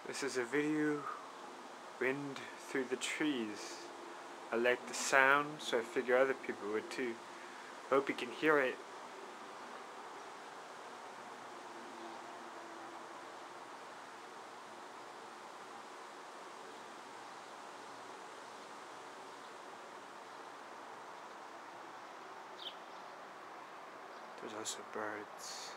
This is a video, wind through the trees. I like the sound, so I figure other people would too. Hope you can hear it. There's also birds.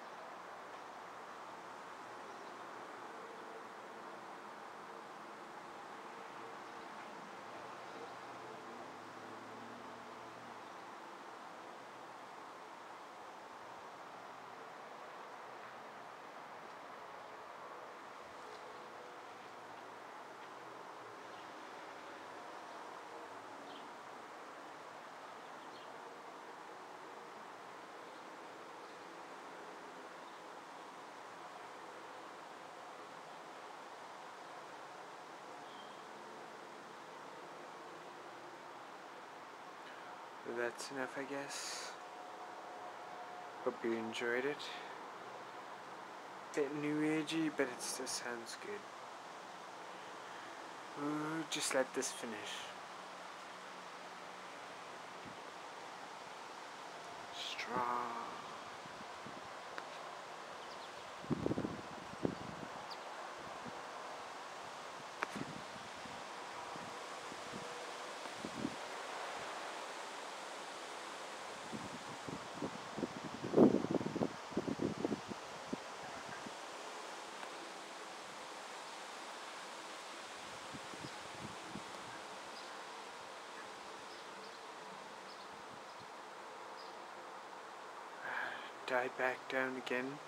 That's enough, I guess. Hope you enjoyed it. Bit new agey, but it still sounds good. Ooh, just let this finish. Strong. Die back down again.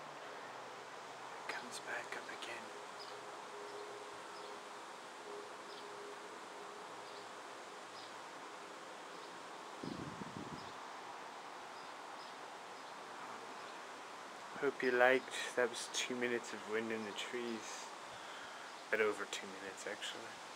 Comes back up again. Hope you liked. That was 2 minutes of wind in the trees. But over 2 minutes actually.